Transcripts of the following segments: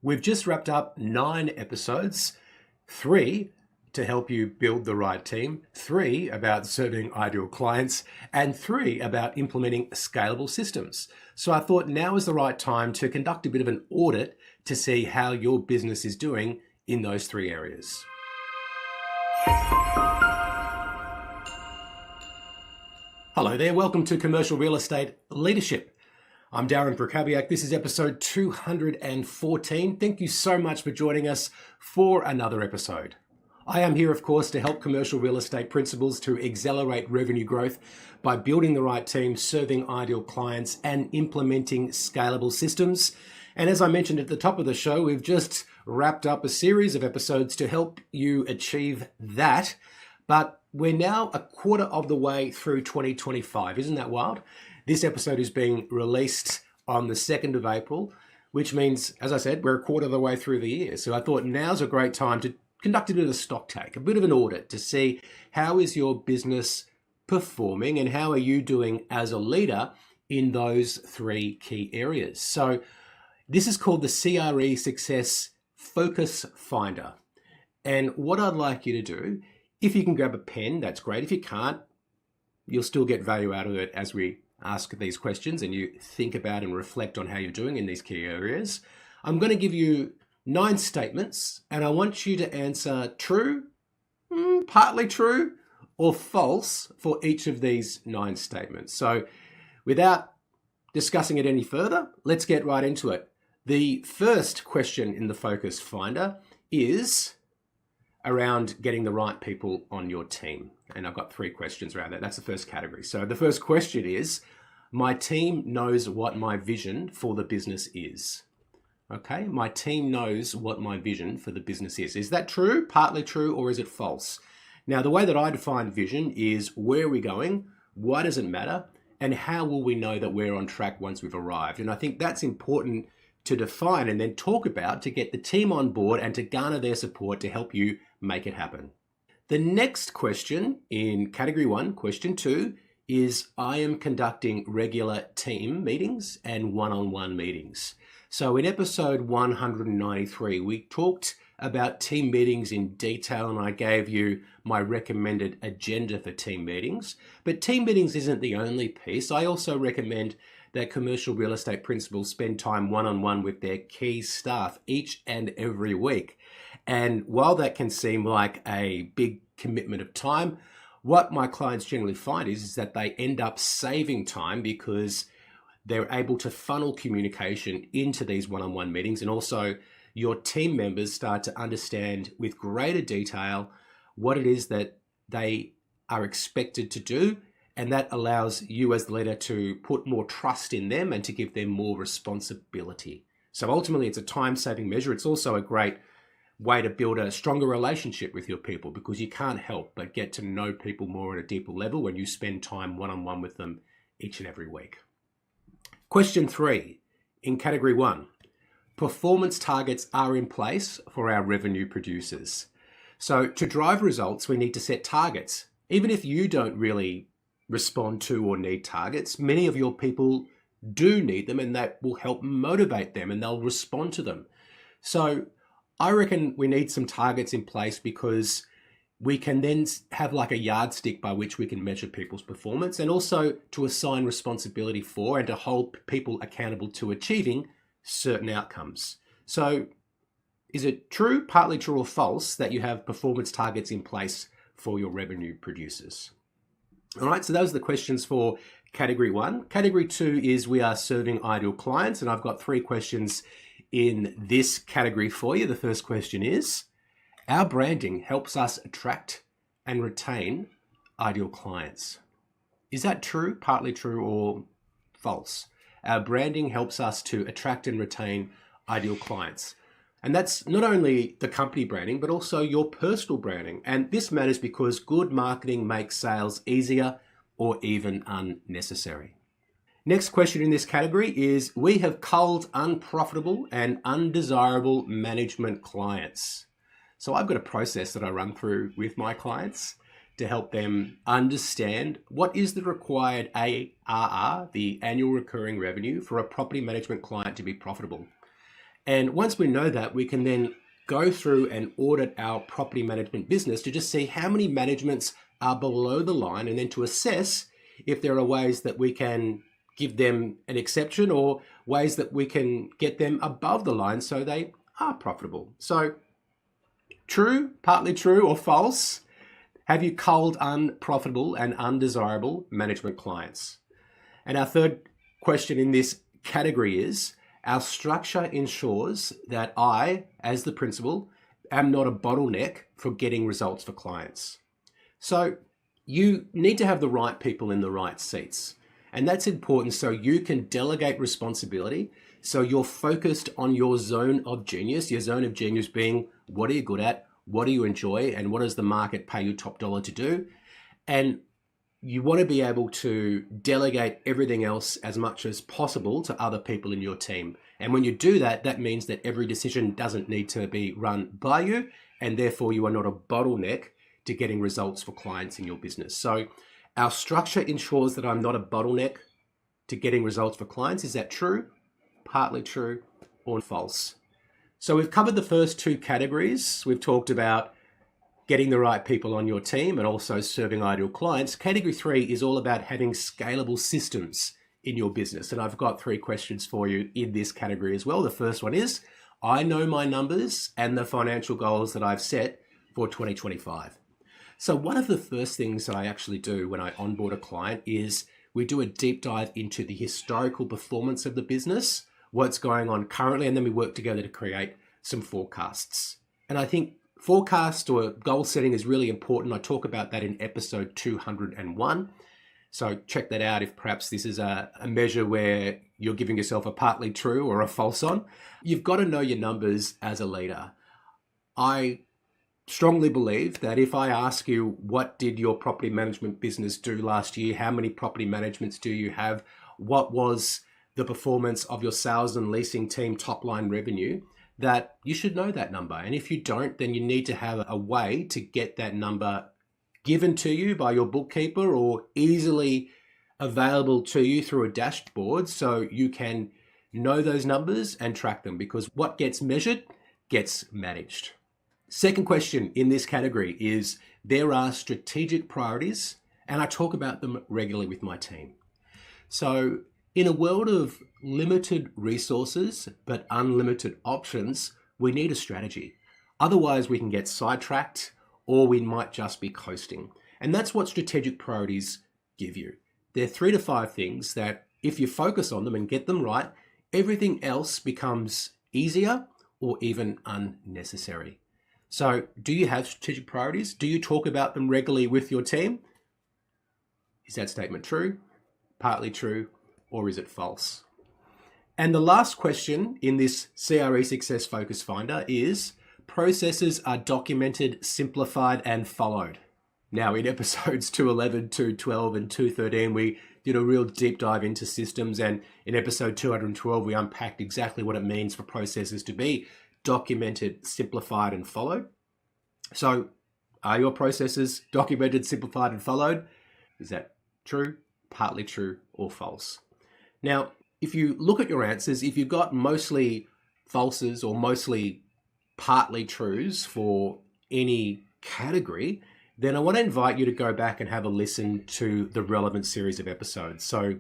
We've just wrapped up 9 episodes, 3 to help you build the right team, 3 about serving ideal clients, and 3 about implementing scalable systems. So I thought now is the right time to conduct a bit of an audit to see how your business is doing in those 3 areas. Hello there, welcome to Commercial Real Estate Leadership. I'm Darren Krakowiak. This is episode 214. Thank you so much for joining us for another episode. I am here, of course, to help commercial real estate principals to accelerate revenue growth by building the right team, serving ideal clients, and implementing scalable systems. And as I mentioned at the top of the show, we've just wrapped up a series of episodes to help you achieve that. But we're now a quarter of the way through 2025. Isn't that wild? This episode is being released on the 2nd of April, which means, as I said, we're a quarter of the way through the year. So I thought now's a great time to conduct a bit of a stock take, a bit of an audit to see how is your business performing and how are you doing as a leader in those 3 key areas. So this is called the CRE Success Focus Finder. And what I'd like you to do, if you can grab a pen, that's great. If you can't, you'll still get value out of it as we ask these questions and you think about and reflect on how you're doing in these key areas. I'm going to give you 9 statements and I want you to answer true, partly true, or false for each of these 9 statements. So without discussing it any further, let's get right into it. The first question in the Focus Finder is around getting the right people on your team. And I've got 3 questions around that. That's the first category. So the first question is, my team knows what my vision for the business is. Okay, my team knows what my vision for the business is. Is that true, partly true, or is it false? Now, the way that I define vision is where are we going, why does it matter, and how will we know that we're on track once we've arrived? And I think that's important to define and then talk about to get the team on board and to garner their support to help you make it happen. The next question in category 1, question 2, is I am conducting regular team meetings and one-on-one meetings. So in episode 193, we talked about team meetings in detail and I gave you my recommended agenda for team meetings. But team meetings isn't the only piece. I also recommend that commercial real estate principals spend time one-on-one with their key staff each and every week. And while that can seem like a big commitment of time, what my clients generally find is that they end up saving time because they're able to funnel communication into these one-on-one meetings. And also your team members start to understand with greater detail what it is that they are expected to do. And that allows you as the leader to put more trust in them and to give them more responsibility. So ultimately, it's a time-saving measure. It's also a great way to build a stronger relationship with your people because you can't help but get to know people more at a deeper level when you spend time one-on-one with them each and every week. Question 3 in category 1, performance targets are in place for our revenue producers. So to drive results, we need to set targets. Even if you don't really respond to or need targets, many of your people do need them and that will help motivate them and they'll respond to them. So I reckon we need some targets in place because we can then have like a yardstick by which we can measure people's performance and also to assign responsibility for and to hold people accountable to achieving certain outcomes. So is it true, partly true or false that you have performance targets in place for your revenue producers? All right, so those are the questions for category 1. Category 2 is we are serving ideal clients and I've got 3 questions in this category for you. The first question is, our branding helps us attract and retain ideal clients. Is that true, partly true, or false? Our branding helps us to attract and retain ideal clients. And that's not only the company branding, but also your personal branding. And this matters because good marketing makes sales easier or even unnecessary. Next question in this category is, we have culled unprofitable and undesirable management clients. So I've got a process that I run through with my clients to help them understand what is the required ARR, the annual recurring revenue, for a property management client to be profitable. And once we know that, we can then go through and audit our property management business to just see how many managements are below the line, and then to assess if there are ways that we can give them an exception or ways that we can get them above the line so they are profitable. So true, partly true, or false? Have you culled unprofitable and undesirable management clients? And our third question in this category is, our structure ensures that I, as the principal, am not a bottleneck for getting results for clients. So you need to have the right people in the right seats. And that's important so you can delegate responsibility. So you're focused on your zone of genius, your zone of genius being what are you good at, what do you enjoy, and what does the market pay you top dollar to do? And you want to be able to delegate everything else as much as possible to other people in your team. And when you do that, that means that every decision doesn't need to be run by you, and therefore you are not a bottleneck to getting results for clients in your business. So our structure ensures that I'm not a bottleneck to getting results for clients. Is that true, partly true, or false? So we've covered the first two categories. We've talked about getting the right people on your team and also serving ideal clients. Category 3 is all about having scalable systems in your business. And I've got 3 questions for you in this category as well. The first one is, I know my numbers and the financial goals that I've set for 2025. So one of the first things that I actually do when I onboard a client is we do a deep dive into the historical performance of the business, what's going on currently, and then we work together to create some forecasts. And I think forecast or goal setting is really important. I talk about that in episode 201. So check that out if perhaps this is a measure where you're giving yourself a partly true or a false on. You've got to know your numbers as a leader. I strongly believe that if I ask you, what did your property management business do last year? How many property managements do you have? What was the performance of your sales and leasing team top line revenue? That you should know that number. And if you don't, then you need to have a way to get that number given to you by your bookkeeper or easily available to you through a dashboard so you can know those numbers and track them, because what gets measured gets managed. Second question in this category is, there are strategic priorities, and I talk about them regularly with my team. So in a world of limited resources but unlimited options, we need a strategy. Otherwise, we can get sidetracked or we might just be coasting. And that's what strategic priorities give you. They're 3 to 5 things that if you focus on them and get them right, everything else becomes easier or even unnecessary. So do you have strategic priorities? Do you talk about them regularly with your team? Is that statement true, partly true, or is it false? And the last question in this CRE Success Focus Finder is, processes are documented, simplified, and followed. Now, in episodes 211, 212, and 213, we did a real deep dive into systems. And in episode 212, we unpacked exactly what it means for processes to be documented, simplified, and followed. So are your processes documented, simplified, and followed? Is that true, partly true, or false? Now, if you look at your answers, if you've got mostly falses or mostly partly trues for any category, then I want to invite you to go back and have a listen to the relevant series of episodes. So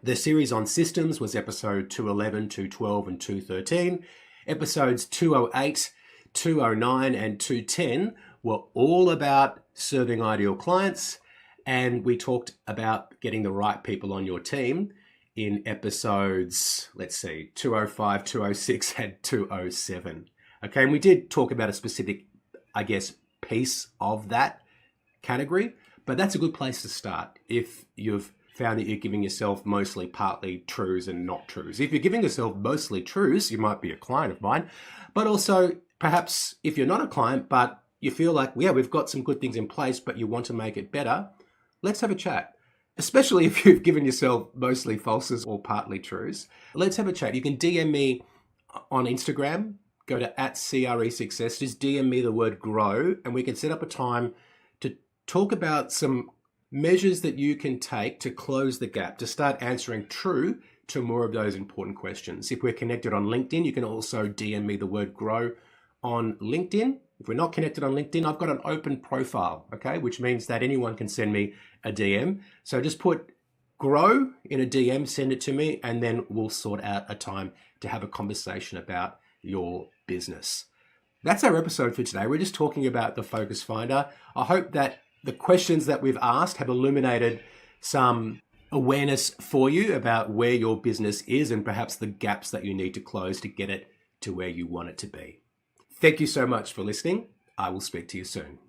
the series on systems was episode 211, 212, and 213. Episodes 208, 209, and 210 were all about serving ideal clients, and we talked about getting the right people on your team in episodes, 205, 206, and 207. Okay, and we did talk about a specific, piece of that category, but that's a good place to start if you've found that you're giving yourself mostly partly trues and not trues. If you're giving yourself mostly trues, you might be a client of mine, but also perhaps if you're not a client, but you feel like, yeah, we've got some good things in place, but you want to make it better, let's have a chat. Especially if you've given yourself mostly falses or partly trues. Let's have a chat. You can DM me on Instagram, go to @CRE just DM me the word grow, and we can set up a time to talk about some measures that you can take to close the gap, to start answering true to more of those important questions. If we're connected on LinkedIn, you can also DM me the word grow on LinkedIn. If we're not connected on LinkedIn, I've got an open profile, okay, which means that anyone can send me a DM. So just put grow in a DM, send it to me, and then we'll sort out a time to have a conversation about your business. That's our episode for today. We're just talking about the Focus Finder. I hope that the questions that we've asked have illuminated some awareness for you about where your business is and perhaps the gaps that you need to close to get it to where you want it to be. Thank you so much for listening. I will speak to you soon.